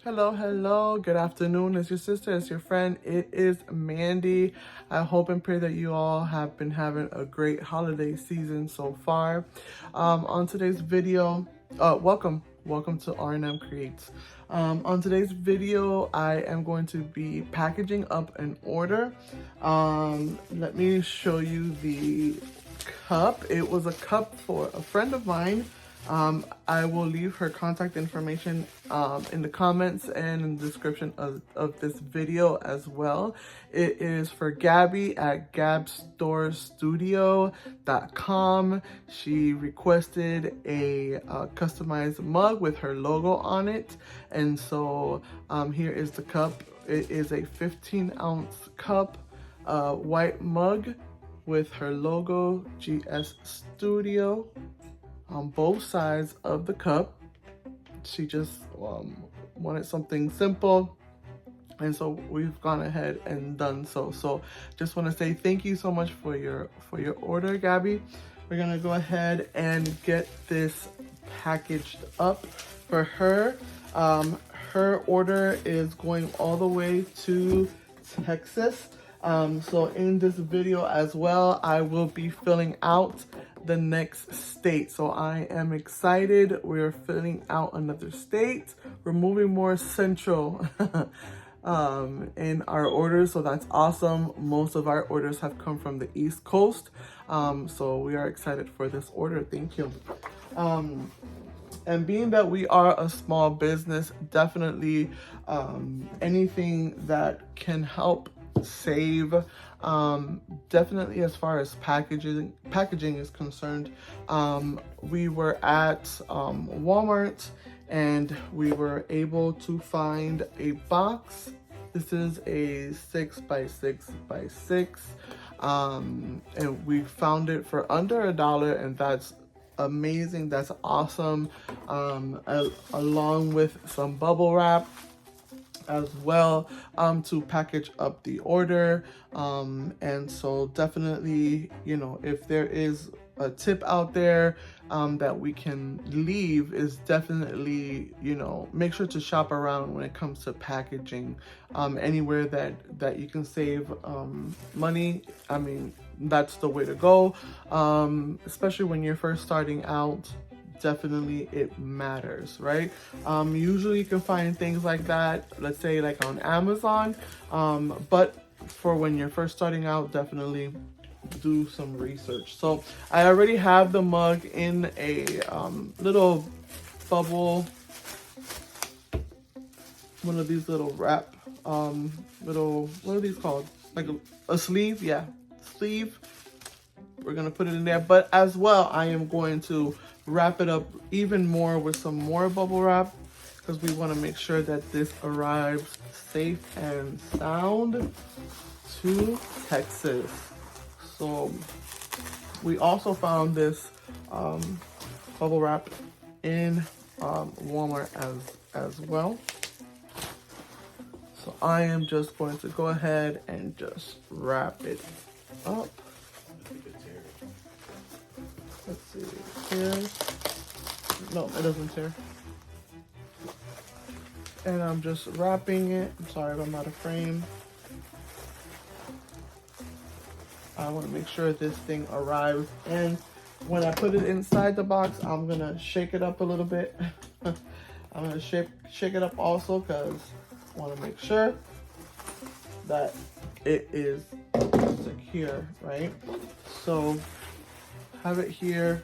Hello. Good afternoon. It's your sister, it's your friend. It is Mandy. I hope and pray that you all have been having a great holiday season so far. On today's video, welcome to R&M Creates. On today's video, I am going to be packaging up an order. Let me show you the cup. It was a cup for a friend of mine. I will leave her contact information in the comments and in the description of this video as well. It is for Gabby at gabstorestudio.com. She requested a customized mug with her logo on it. And so here is the cup. It is a 15-ounce cup, white mug with her logo, GS Studio, on both sides of the cup. She just wanted something simple, and so we've gone ahead and done so. So just want to say thank you so much for your order, Gabby. We're gonna go ahead and get this packaged up for her. Her order is going all the way to Texas. So in this video as well, I will be filling out the next state. So I am excited. We're filling out another state. We're moving more central in our orders. So that's awesome. Most of our orders have come from the East Coast. So we are excited for this order. Thank you. And being that we are a small business, definitely anything that can help save, definitely as far as packaging is concerned. We were at Walmart and we were able to find a box. This is a 6x6x6, and we found it for under $1, and that's amazing. That's awesome. Along with some bubble wrap as well, to package up the order. And so definitely, if there is a tip out there that we can leave, is definitely, make sure to shop around when it comes to packaging. Anywhere that you can save money, I mean, that's the way to go. Especially when you're first starting out. Definitely it matters, right? Usually you can find things like that, let's say like on Amazon, but for when you're first starting out, definitely do some research. So I already have the mug in a little bubble, one of these little wrap, what are these called? Like a sleeve? Yeah, sleeve. We're gonna put it in there, but as well, I am going to wrap it up even more with some more bubble wrap, because we want to make sure that this arrives safe and sound to Texas. So we also found this bubble wrap in Walmart as well. So I am just going to go ahead and just wrap it up. Let's see here. No, it doesn't tear. And I'm just wrapping it. I'm sorry if I'm out of frame. I want to make sure this thing arrives. And when I put it inside the box, I'm going to shake it up a little bit. I'm going to shake it up also, because I want to make sure that it is secure, right? So have it here,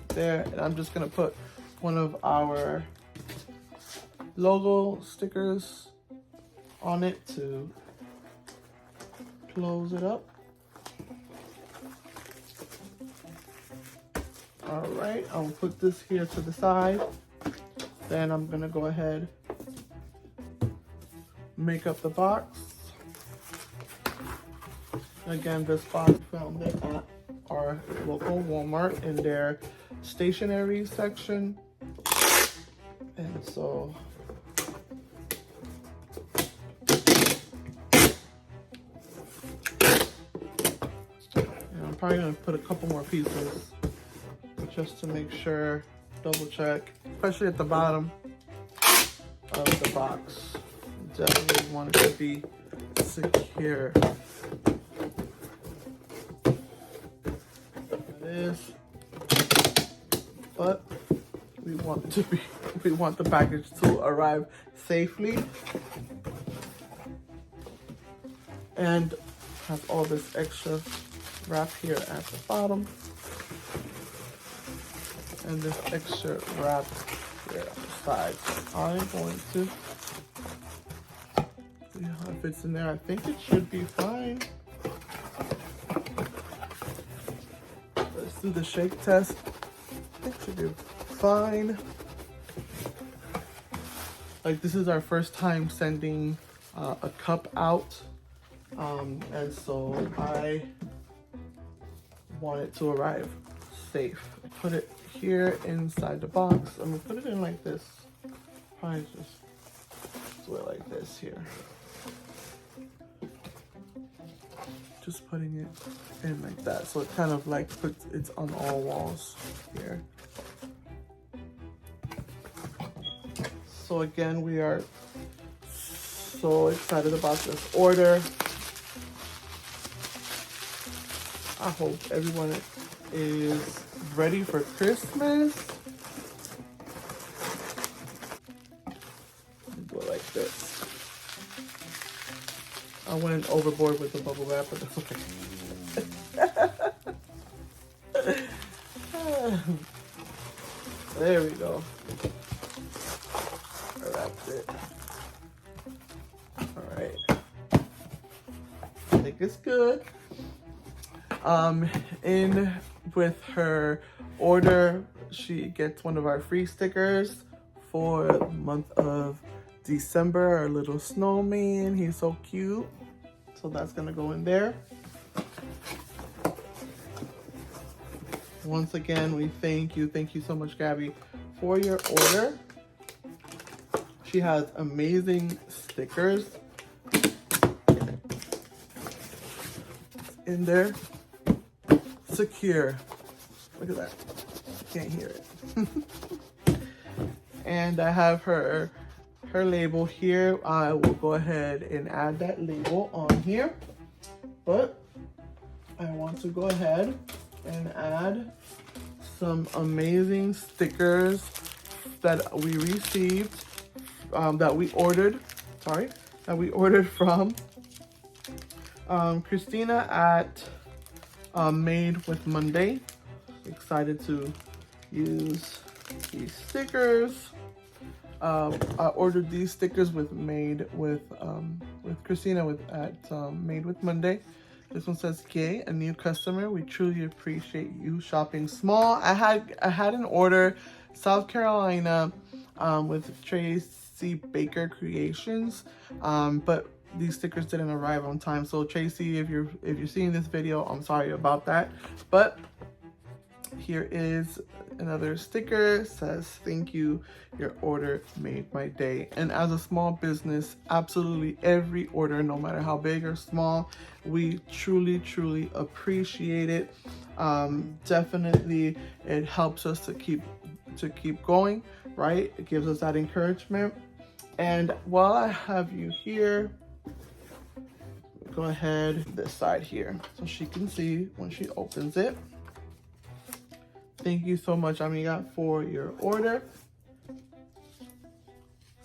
there, and I'm just gonna put one of our logo stickers on it to close it up. All right, I'll put this here to the side. Then I'm gonna go ahead, make up the box. Again, this box, found it at our local Walmart in their stationery section. And so I'm probably gonna put a couple more pieces just to make sure double check, especially at the bottom of the box. Definitely want it to be secure. It is, but we want it to be, we want the package to arrive safely and have all this extra wrap here at the bottom and this extra wrap here on the side. I'm going to see how it fits in there. I think it should be fine. Let's do the shake test. I think it should be fine. Like, this is our first time sending a cup out. And so I want it to arrive safe. Put it here inside the box. I'm gonna put it in like this. Probably just do it like this here. Just putting it in like that. So it kind of like puts it on all walls here. So again, we are so excited about this order. I hope everyone is ready for Christmas. Do it like this. I went overboard with the bubble wrap, but that's okay. There we go. That's it. All right. I think it's good. In with her order, she gets one of our free stickers for the month of December. Our little snowman, he's so cute. So that's gonna go in there. Once again, we thank you so much, Gabby, for your order. She has amazing stickers in there. Secure. Look at that. Can't hear it. And I have her label here. I will go ahead and add that label on here. But I want to go ahead and add some amazing stickers that we received, that we ordered from Christina at Made with Monday. Excited to use these stickers. I ordered these stickers with Christina at Made with Monday. This one says, "Kay, a new customer. We truly appreciate you shopping small." I had an order, South Carolina, with Tracy Baker Creations, but these stickers didn't arrive on time. So Tracy, if you're seeing this video, I'm sorry about that. But here is another sticker. It says, "Thank you, your order made my day." And as a small business, absolutely every order, no matter how big or small, we truly appreciate it. Definitely it helps us to keep going, right? It gives us that encouragement. And while I have you here, go ahead this side here so she can see when she opens it. Thank you so much, amiga, for your order.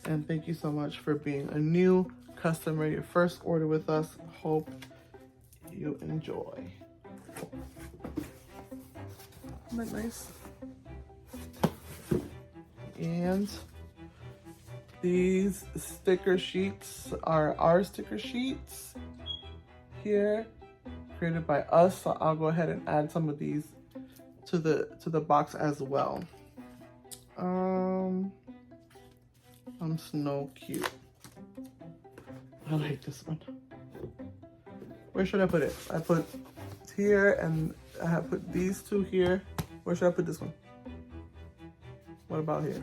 And thank you so much for being a new customer, your first order with us. Hope you enjoy. Isn't that nice? And these sticker sheets are our sticker sheets here, created by us. So I'll go ahead and add some of these to the box as well. I'm Snow Cute. I like this one. Where should I put it? I put here, and I have put these two here. Where should I put this one? What about here?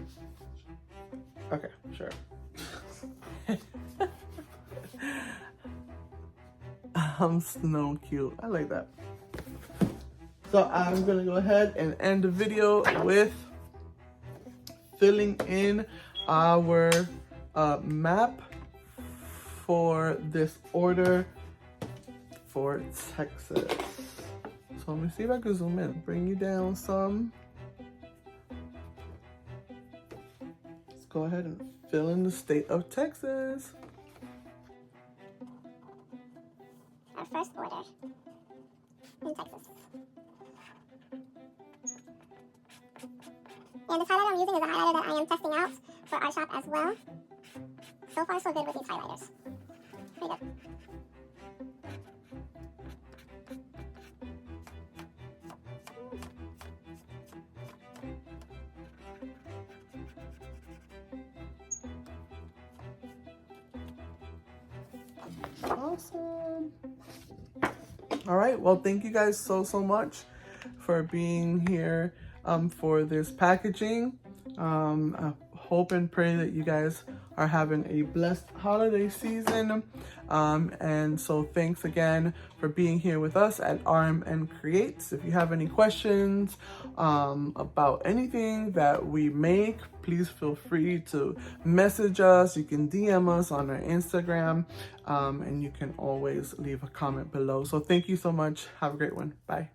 Okay, sure. I'm Snow Cute. I like that. So I'm gonna go ahead and end the video with filling in our map for this order for Texas. So let me see if I can zoom in, bring you down some. Let's go ahead and fill in the state of Texas. Our first order in Texas. And this highlighter I'm using is a highlighter that I am testing out for our shop as well. So far, so good with these highlighters. Pretty good. Awesome. All right, well, thank you guys so much for being here for this packaging. I hope and pray that you guys are having a blessed holiday season. And so thanks again for being here with us at RMN Creates. If you have any questions about anything that we make, please feel free to message us. You can DM us on our Instagram, and you can always leave a comment below. So thank you so much. Have a great one. Bye.